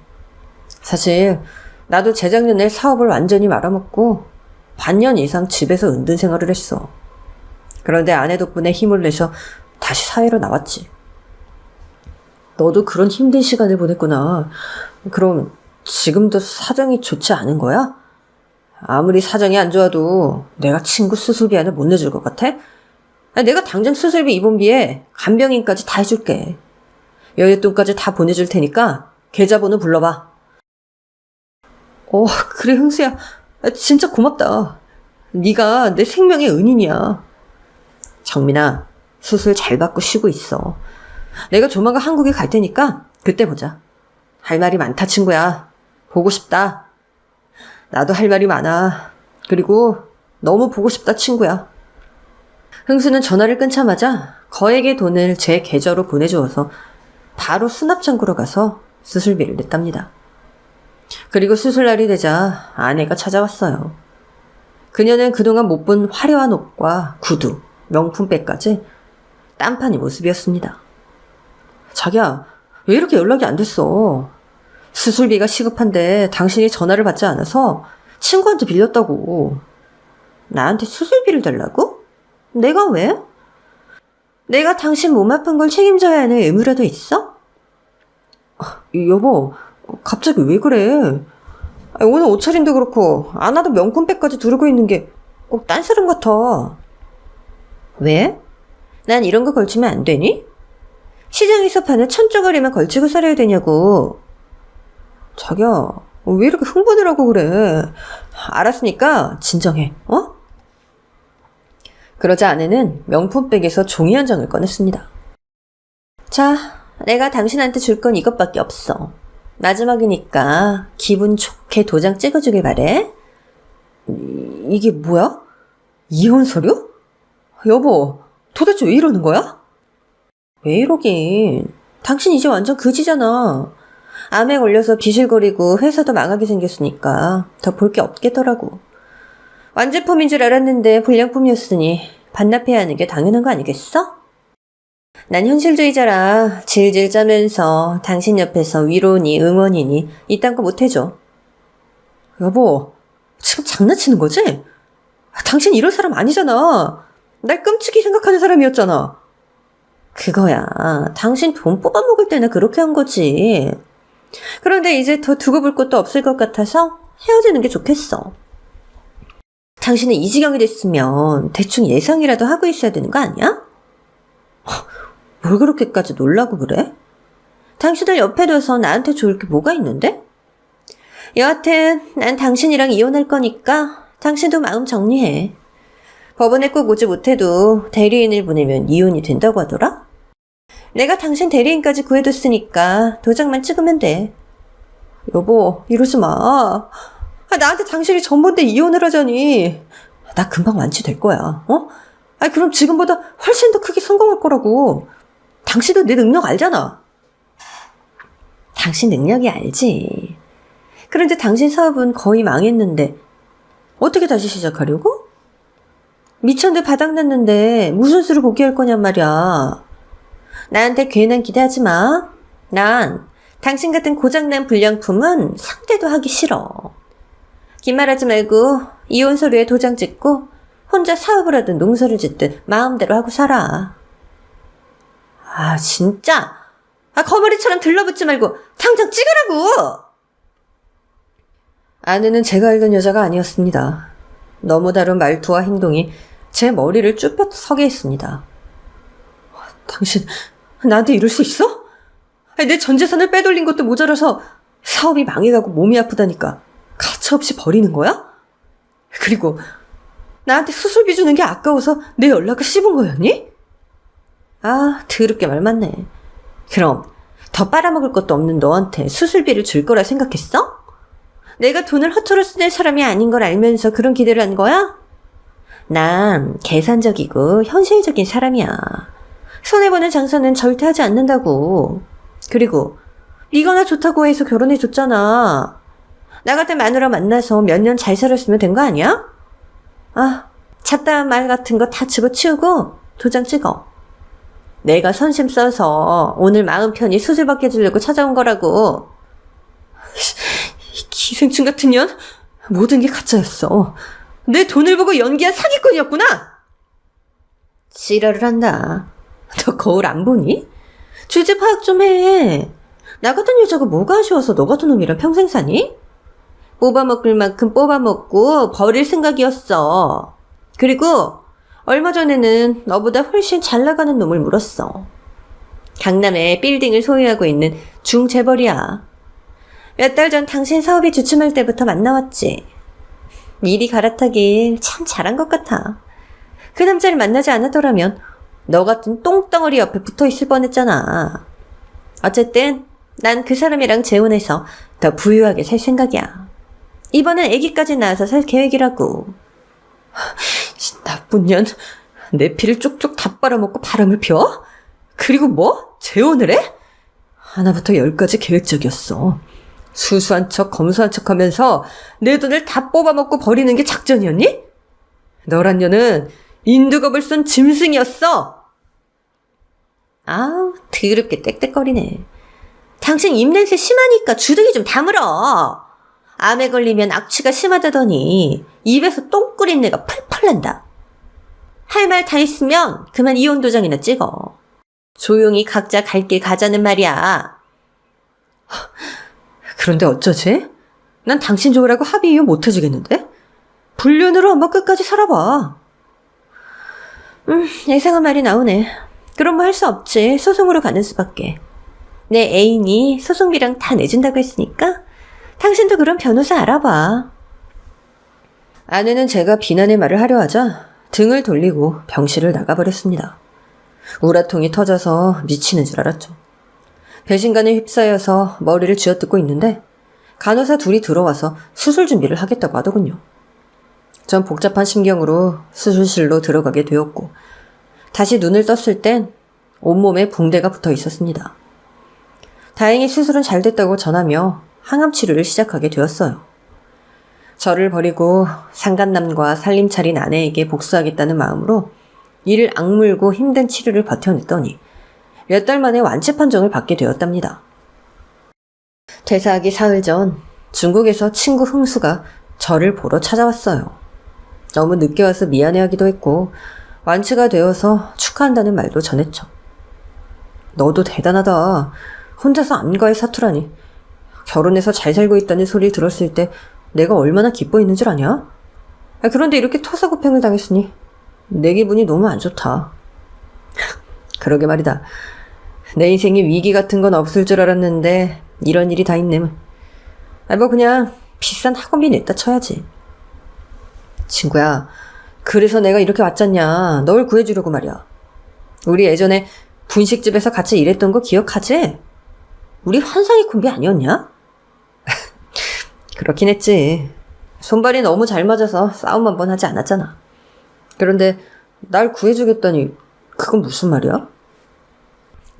사실 나도 재작년에 사업을 완전히 말아먹고 반년 이상 집에서 은둔 생활을 했어. 그런데 아내 덕분에 힘을 내서 다시 사회로 나왔지. 너도 그런 힘든 시간을 보냈구나. 그럼 지금도 사정이 좋지 않은 거야? 아무리 사정이 안 좋아도 내가 친구 수술비 하나 못 내줄 것 같아? 내가 당장 수술비 입원비에 간병인까지 다 해줄게. 여윳돈까지 다 보내줄 테니까 계좌번호 불러봐. 그래 흥수야. 진짜 고맙다. 네가 내 생명의 은인이야. 정민아, 수술 잘 받고 쉬고 있어. 내가 조만간 한국에 갈 테니까 그때 보자. 할 말이 많다 친구야. 보고 싶다. 나도 할 말이 많아. 그리고 너무 보고 싶다 친구야. 흥수는 전화를 끊자마자 거액의 돈을 제 계좌로 보내주어서 바로 수납창고로 가서 수술비를 냈답니다. 그리고 수술날이 되자 아내가 찾아왔어요. 그녀는 그동안 못 본 화려한 옷과 구두, 명품백까지 딴판의 모습이었습니다. 자기야, 왜 이렇게 연락이 안 됐어? 수술비가 시급한데 당신이 전화를 받지 않아서 친구한테 빌렸다고. 나한테 수술비를 달라고? 내가 왜? 내가 당신 몸 아픈 걸 책임져야 하는 의무라도 있어? 여보, 갑자기 왜 그래? 오늘 옷차림도 그렇고 안 하던 명품백까지 두르고 있는 게 꼭 딴 사람 같아. 왜? 난 이런 거 걸치면 안 되니? 시장에서 파는 천조가리만 걸치고 살아야 되냐고. 자기야, 왜 이렇게 흥분을 하고 그래? 알았으니까 진정해, 어? 그러자 아내는 명품백에서 종이 한 장을 꺼냈습니다. 자, 내가 당신한테 줄 건 이것밖에 없어. 마지막이니까 기분 좋게 도장 찍어주길 바래. 이게 뭐야? 이혼 서류? 여보, 도대체 왜 이러는 거야? 왜 이러긴. 당신 이제 완전 그지잖아. 암에 걸려서 비실거리고 회사도 망하게 생겼으니까 더 볼 게 없겠더라고. 완제품인 줄 알았는데 불량품이었으니 반납해야 하는 게 당연한 거 아니겠어? 난 현실주의자라 질질 짜면서 당신 옆에서 위로니 응원이니 이딴 거 못해줘. 여보, 지금 장난치는 거지? 당신 이럴 사람 아니잖아. 날 끔찍이 생각하는 사람이었잖아. 그거야. 당신 돈 뽑아먹을 때나 그렇게 한 거지. 그런데 이제 더 두고 볼 것도 없을 것 같아서 헤어지는 게 좋겠어. 당신은 이 지경이 됐으면 대충 예상이라도 하고 있어야 되는 거 아니야? 뭘 그렇게까지 놀라고 그래? 당신을 옆에 둬서 나한테 좋을 게 뭐가 있는데? 여하튼 난 당신이랑 이혼할 거니까 당신도 마음 정리해. 법원에 꼭 오지 못해도 대리인을 보내면 이혼이 된다고 하더라? 내가 당신 대리인까지 구해뒀으니까 도장만 찍으면 돼. 여보, 이러지 마. 나한테 당신이 전본데 이혼을 하자니. 나 금방 완치될 거야. 그럼 지금보다 훨씬 더 크게 성공할 거라고. 당신도 내 능력 알잖아. 당신 능력이 알지. 그런데 당신 사업은 거의 망했는데 어떻게 다시 시작하려고? 미천도 바닥났는데 무슨 수로 복귀할 거냔 말이야. 나한테 괜한 기대하지 마. 난 당신 같은 고장난 불량품은 상대도 하기 싫어. 긴 말하지 말고 이혼 서류에 도장 찍고 혼자 사업을 하든 농사를 짓든 마음대로 하고 살아. 아, 진짜? 거머리처럼 들러붙지 말고 당장 찍으라고! 아내는 제가 알던 여자가 아니었습니다. 너무 다른 말투와 행동이 제 머리를 쭉 펴서게 했습니다. 당신, 나한테 이럴 수 있어? 내 전 재산을 빼돌린 것도 모자라서 사업이 망해가고 몸이 아프다니까 가차없이 버리는 거야? 그리고 나한테 수술비 주는 게 아까워서 내 연락을 씹은 거였니? 아, 더럽게 말 많네. 그럼 더 빨아먹을 것도 없는 너한테 수술비를 줄 거라 생각했어? 내가 돈을 허투루 쓰는 사람이 아닌 걸 알면서 그런 기대를 한 거야? 난 계산적이고 현실적인 사람이야. 손해보는 장사는 절대 하지 않는다고. 그리고 네가 나 좋다고 해서 결혼해줬잖아. 나 같은 마누라 만나서 몇 년 잘 살았으면 된 거 아니야? 잡다한 말 같은 거 다 집어치우고 도장 찍어. 내가 선심 써서 오늘 마음 편히 수술받게 해주려고 찾아온 거라고. 기생충 같은 년? 모든 게 가짜였어. 내 돈을 보고 연기한 사기꾼이었구나. 지랄을 한다. 너 거울 안 보니? 주제 파악 좀 해. 나 같은 여자가 뭐가 아쉬워서 너 같은 놈이랑 평생 사니? 뽑아먹을 만큼 뽑아먹고 버릴 생각이었어. 그리고 얼마 전에는 너보다 훨씬 잘 나가는 놈을 물었어. 강남에 빌딩을 소유하고 있는 중재벌이야. 몇 달 전 당신 사업이 주춤할 때부터 만나왔지. 미리 갈아타길 참 잘한 것 같아. 그 남자를 만나지 않았더라면 너 같은 똥덩어리 옆에 붙어있을 뻔했잖아. 어쨌든 난 그 사람이랑 재혼해서 더 부유하게 살 생각이야. 이번엔 아기까지 낳아서 살 계획이라고. 나쁜 년, 내 피를 쪽쪽 다 빨아먹고 바람을 피워? 그리고 뭐? 재혼을 해? 하나부터 10까지 계획적이었어. 수수한 척, 검소한 척 하면서 내 돈을 다 뽑아먹고 버리는 게 작전이었니? 너란 년은 인두겁을 쏜 짐승이었어. 아우, 더럽게 떽떽거리네. 당신 입냄새 심하니까 주둥이 좀 다물어. 암에 걸리면 악취가 심하다더니 입에서 똥꾸린내가 펄펄 난다. 할 말 다 있으면 그만 이혼 도장이나 찍어. 조용히 각자 갈 길 가자는 말이야. 그런데 어쩌지? 난 당신 좋으라고 합의 이혼 못 해주겠는데? 불륜으로 한번 끝까지 살아봐. 예상한 말이 나오네. 그럼 뭐 할 수 없지. 소송으로 가는 수밖에. 내 애인이 소송비랑 다 내준다고 했으니까 당신도 그런 변호사 알아봐. 아내는 제가 비난의 말을 하려 하자 등을 돌리고 병실을 나가버렸습니다. 우라통이 터져서 미치는 줄 알았죠. 배신감에 휩싸여서 머리를 쥐어뜯고 있는데 간호사 둘이 들어와서 수술 준비를 하겠다고 하더군요. 전 복잡한 심경으로 수술실로 들어가게 되었고 다시 눈을 떴을 땐 온몸에 붕대가 붙어 있었습니다. 다행히 수술은 잘 됐다고 전하며 항암 치료를 시작하게 되었어요. 저를 버리고 상간남과 살림 차린 아내에게 복수하겠다는 마음으로 이를 악물고 힘든 치료를 버텨냈더니 몇 달 만에 완치 판정을 받게 되었답니다. 퇴사하기 사흘 전 중국에서 친구 흥수가 저를 보러 찾아왔어요. 너무 늦게 와서 미안해하기도 했고 완치가 되어서 축하한다는 말도 전했죠. 너도 대단하다. 혼자서 암과의 사투라니. 결혼해서 잘 살고 있다는 소리를 들었을 때 내가 얼마나 기뻐했는 줄 아냐? 그런데 이렇게 토사구팽을 당했으니 내 기분이 너무 안 좋다. 그러게 말이다. 내 인생에 위기 같은 건 없을 줄 알았는데 이런 일이 다 있네. 뭐 그냥 비싼 학원비 냈다 쳐야지. 친구야, 그래서 내가 이렇게 왔잖냐. 널 구해주려고 말이야. 우리 예전에 분식집에서 같이 일했던 거 기억하지? 우리 환상의 콤비 아니었냐? 그렇긴 했지. 손발이 너무 잘 맞아서 싸움 한 번 하지 않았잖아. 그런데 날 구해주겠다니 그건 무슨 말이야?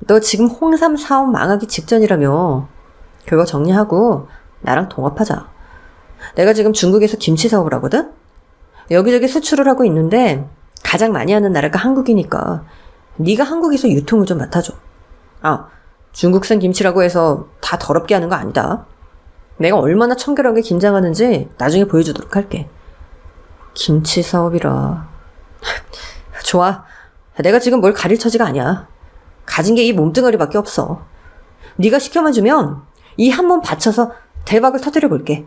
너 지금 홍삼 사업 망하기 직전이라며. 그거 정리하고 나랑 동업하자. 내가 지금 중국에서 김치 사업을 하거든? 여기저기 수출을 하고 있는데 가장 많이 하는 나라가 한국이니까 네가 한국에서 유통을 좀 맡아줘. 중국산 김치라고 해서 다 더럽게 하는 거 아니다. 내가 얼마나 청결하게 김장하는지 나중에 보여주도록 할게. 김치 사업이라. 좋아. 내가 지금 뭘 가릴 처지가 아니야. 가진 게 이 몸뚱아리밖에 없어. 네가 시켜만 주면 이 한 몸 바쳐서 대박을 터뜨려 볼게.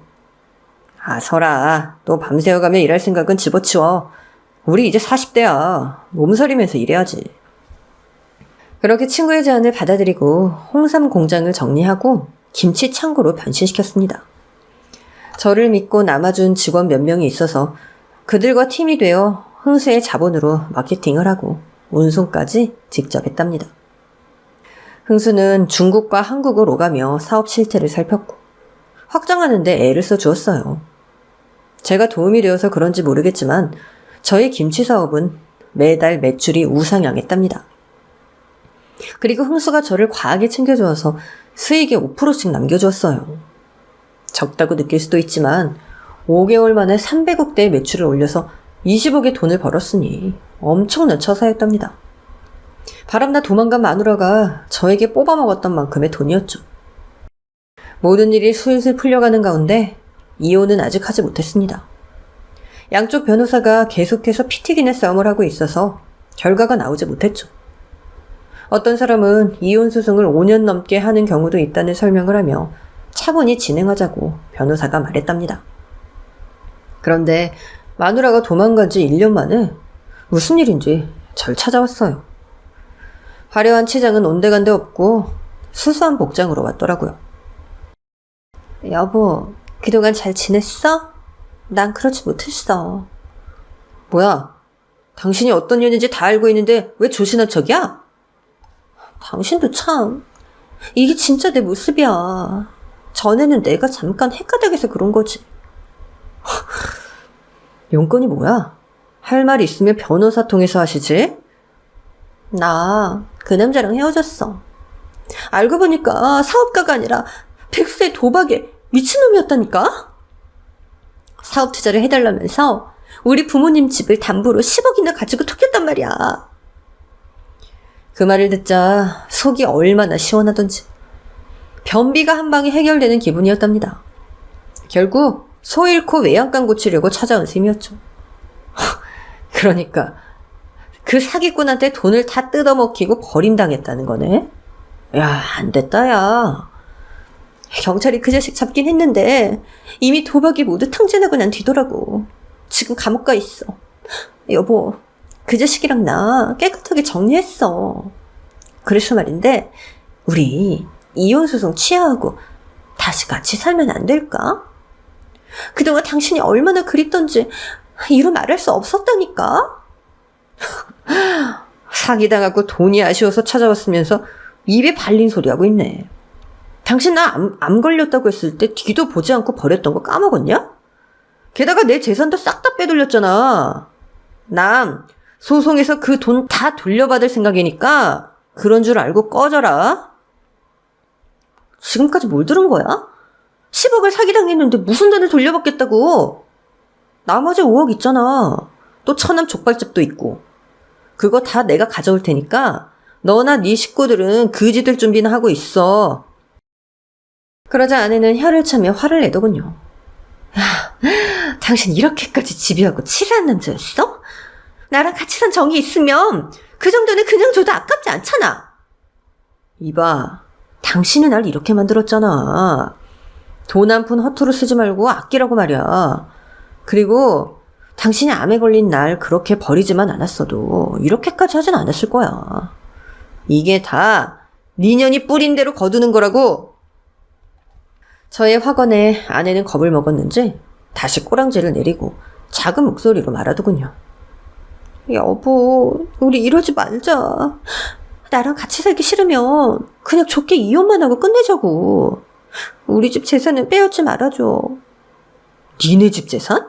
설아, 너 밤새워가며 일할 생각은 집어치워. 우리 이제 40대야. 몸서리면서 일해야지. 그렇게 친구의 제안을 받아들이고 홍삼 공장을 정리하고 김치 창고로 변신시켰습니다. 저를 믿고 남아준 직원 몇 명이 있어서 그들과 팀이 되어 흥수의 자본으로 마케팅을 하고 운송까지 직접 했답니다. 흥수는 중국과 한국을 오가며 사업 실태를 살폈고 확장하는 데 애를 써주었어요. 제가 도움이 되어서 그런지 모르겠지만 저희 김치 사업은 매달 매출이 우상향했답니다. 그리고 흥수가 저를 과하게 챙겨주어서 수익의 5%씩 남겨주었어요. 적다고 느낄 수도 있지만 5개월 만에 300억대의 매출을 올려서 20억의 돈을 벌었으니 엄청난 처사였답니다. 바람나 도망간 마누라가 저에게 뽑아먹었던 만큼의 돈이었죠. 모든 일이 슬슬 풀려가는 가운데 이혼은 아직 하지 못했습니다. 양쪽 변호사가 계속해서 피튀기는 싸움을 하고 있어서 결과가 나오지 못했죠. 어떤 사람은 이혼 소송을 5년 넘게 하는 경우도 있다는 설명을 하며 차분히 진행하자고 변호사가 말했답니다. 그런데 마누라가 도망간 지 1년 만에 무슨 일인지 절 찾아왔어요. 화려한 치장은 온데간데 없고 수수한 복장으로 왔더라고요. 여보, 그동안 잘 지냈어? 난 그렇지 못했어. 뭐야? 당신이 어떤 년인지 다 알고 있는데 왜 조신한 척이야? 당신도 참, 이게 진짜 내 모습이야. 전에는 내가 잠깐 헷가닥해서 그런 거지. 용건이 뭐야? 할 말 있으면 변호사 통해서 하시지? 나 그 남자랑 헤어졌어. 알고 보니까 사업가가 아니라 백수의 도박에 미친놈이었다니까? 사업 투자를 해달라면서 우리 부모님 집을 담보로 10억이나 가지고 톡했단 말이야. 그 말을 듣자 속이 얼마나 시원하던지 변비가 한 방에 해결되는 기분이었답니다. 결국 소 잃고 외양간 고치려고 찾아온 셈이었죠. 그러니까 그 사기꾼한테 돈을 다 뜯어먹히고 버림당했다는 거네. 야, 안 됐다 야. 경찰이 그 자식 잡긴 했는데 이미 도박이 모두 탕진하고 난 뒤더라고. 지금 감옥 가 있어. 여보, 그 자식이랑 나 깨끗하게 정리했어. 그래서 말인데 우리 이혼소송 취하하고 다시 같이 살면 안 될까? 그동안 당신이 얼마나 그립던지 이루 말할 수 없었다니까? 사기당하고 돈이 아쉬워서 찾아왔으면서 입에 발린 소리 하고 있네. 당신 나 암 걸렸다고 했을 때 뒤도 보지 않고 버렸던 거 까먹었냐? 게다가 내 재산도 싹 다 빼돌렸잖아. 난 소송에서 그 돈 다 돌려받을 생각이니까 그런 줄 알고 꺼져라. 지금까지 뭘 들은 거야? 10억을 사기당했는데 무슨 돈을 돌려받겠다고. 나머지 5억 있잖아. 또 처남 족발집도 있고. 그거 다 내가 가져올 테니까 너나 네 식구들은 그지들 준비나 하고 있어. 그러자 아내는 혀를 차며 화를 내더군요. 야, 당신 이렇게까지 집요하고 치사한 남자였어? 나랑 같이 산 정이 있으면 그 정도는 그냥 줘도 아깝지 않잖아. 이봐, 당신이 날 이렇게 만들었잖아. 돈 한 푼 허투루 쓰지 말고 아끼라고 말이야. 그리고 당신이 암에 걸린 날 그렇게 버리지만 않았어도 이렇게까지 하진 않았을 거야. 이게 다 니년이 뿌린 대로 거두는 거라고. 저의 화건에 아내는 겁을 먹었는지 다시 꼬랑지를 내리고 작은 목소리로 말하더군요. 여보, 우리 이러지 말자. 나랑 같이 살기 싫으면 그냥 좋게 이혼만 하고 끝내자고. 우리 집 재산은 빼앗지 말아줘. 니네 집 재산?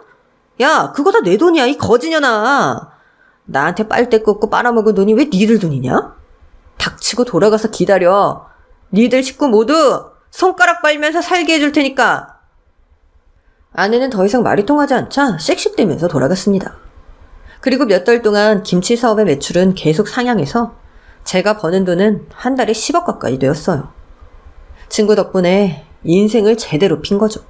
야, 그거 다 내 돈이야, 이 거지년아. 나한테 빨대 꽂고 빨아먹은 돈이 왜 니들 돈이냐? 닥치고 돌아가서 기다려. 니들 식구 모두 손가락 빨면서 살게 해줄 테니까. 아내는 더 이상 말이 통하지 않자 씩씩대면서 돌아갔습니다. 그리고 몇 달 동안 김치 사업의 매출은 계속 상향해서 제가 버는 돈은 한 달에 10억 가까이 되었어요. 친구 덕분에 인생을 제대로 핀 거죠.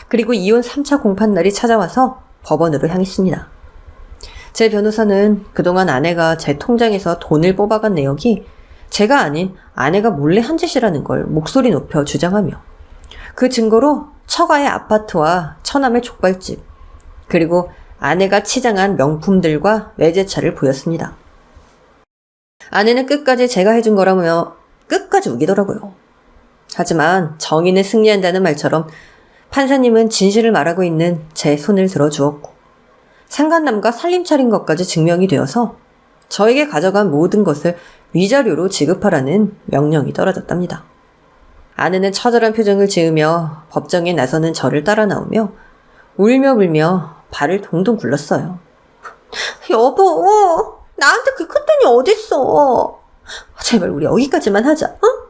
그리고 이혼 3차 공판날이 찾아와서 법원으로 향했습니다. 제 변호사는 그동안 아내가 제 통장에서 돈을 뽑아간 내역이 제가 아닌 아내가 몰래 한 짓이라는 걸 목소리 높여 주장하며 그 증거로 처가의 아파트와 처남의 족발집 그리고 아내가 치장한 명품들과 외제차를 보였습니다. 아내는 끝까지 제가 해준 거라며 끝까지 우기더라고요. 하지만 정의는 승리한다는 말처럼 판사님은 진실을 말하고 있는 제 손을 들어주었고 상간남과 살림 차린 것까지 증명이 되어서 저에게 가져간 모든 것을 위자료로 지급하라는 명령이 떨어졌답니다. 아내는 처절한 표정을 지으며 법정에 나서는 저를 따라 나오며 울며 불며 발을 동동 굴렀어요. 여보, 나한테 그 큰돈이 어딨어. 제발 우리 여기까지만 하자. 어?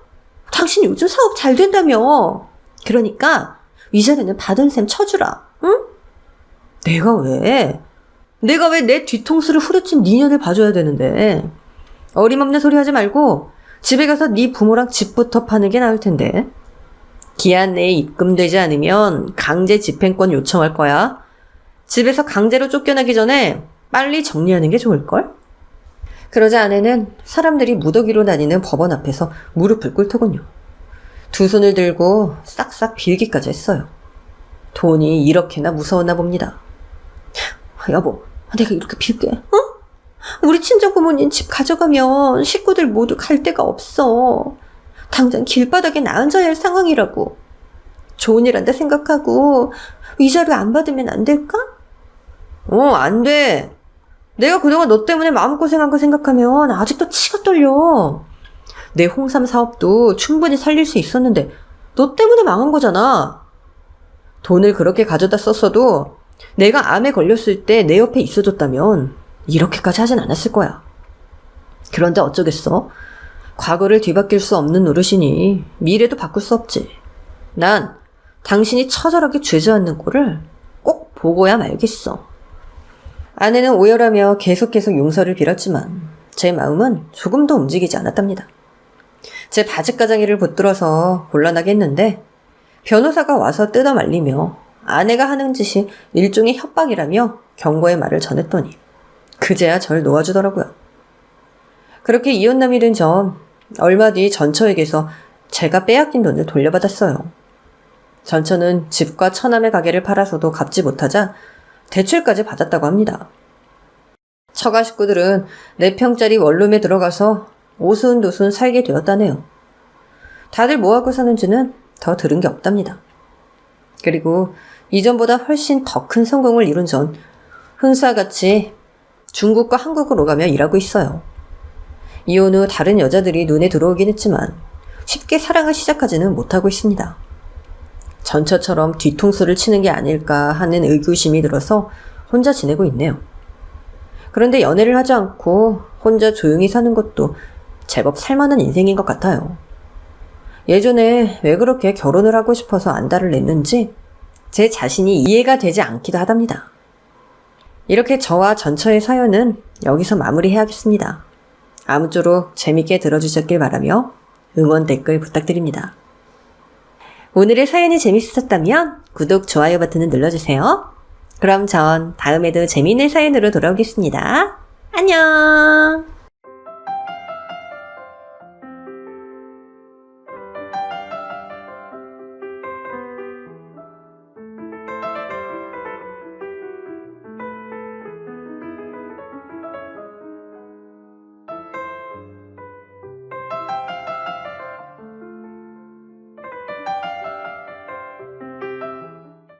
당신 요즘 사업 잘 된다며. 그러니까 위자료는 받은 셈 쳐주라. 응? 내가 왜 내 뒤통수를 후려친 니년을 봐줘야 되는데. 어림없는 소리 하지 말고 집에 가서 네 부모랑 집부터 파는 게 나을 텐데. 기한 내에 입금되지 않으면 강제 집행권 요청할 거야. 집에서 강제로 쫓겨나기 전에 빨리 정리하는 게 좋을걸? 그러자 아내는 사람들이 무더기로 다니는 법원 앞에서 무릎을 꿇더군요. 두 손을 들고 싹싹 빌기까지 했어요. 돈이 이렇게나 무서웠나 봅니다. 여보, 내가 이렇게 빌게. 어? 우리 친정 부모님 집 가져가면 식구들 모두 갈 데가 없어. 당장 길바닥에 나 앉아야 할 상황이라고. 좋은 일 한다 생각하고 위자료 안 받으면 안 될까? 안 돼. 내가 그동안 너 때문에 마음고생한 거 생각하면 아직도 치가 떨려. 내 홍삼 사업도 충분히 살릴 수 있었는데 너 때문에 망한 거잖아. 돈을 그렇게 가져다 썼어도 내가 암에 걸렸을 때 내 옆에 있어줬다면 이렇게까지 하진 않았을 거야. 그런데 어쩌겠어? 과거를 뒤바뀔 수 없는 노릇이니 미래도 바꿀 수 없지. 난 당신이 처절하게 죄져앉는 꼴을 꼭 보고야 말겠어. 아내는 오열하며 계속해서 용서를 빌었지만 제 마음은 조금도 움직이지 않았답니다. 제 바짓가장이를 붙들어서 곤란하게 했는데 변호사가 와서 뜯어 말리며 아내가 하는 짓이 일종의 협박이라며 경고의 말을 전했더니 그제야 절 놓아주더라고요. 그렇게 이혼남이 된 전 얼마 뒤 전처에게서 제가 빼앗긴 돈을 돌려받았어요. 전처는 집과 처남의 가게를 팔아서도 갚지 못하자 대출까지 받았다고 합니다. 처가 식구들은 4평짜리 원룸에 들어가서 오순도순 살게 되었다네요. 다들 뭐하고 사는지는 더 들은 게 없답니다. 그리고 이전보다 훨씬 더 큰 성공을 이룬 전 흥사같이 중국과 한국으로 가며 일하고 있어요. 이혼 후 다른 여자들이 눈에 들어오긴 했지만 쉽게 사랑을 시작하지는 못하고 있습니다. 전처처럼 뒤통수를 치는 게 아닐까 하는 의구심이 들어서 혼자 지내고 있네요. 그런데 연애를 하지 않고 혼자 조용히 사는 것도 제법 살만한 인생인 것 같아요. 예전에 왜 그렇게 결혼을 하고 싶어서 안달을 냈는지 제 자신이 이해가 되지 않기도 하답니다. 이렇게 저와 전처의 사연은 여기서 마무리해야겠습니다. 아무쪼록 재밌게 들어주셨길 바라며 응원 댓글 부탁드립니다. 오늘의 사연이 재밌으셨다면 구독, 좋아요 버튼을 눌러주세요. 그럼 전 다음에도 재미있는 사연으로 돌아오겠습니다. 안녕!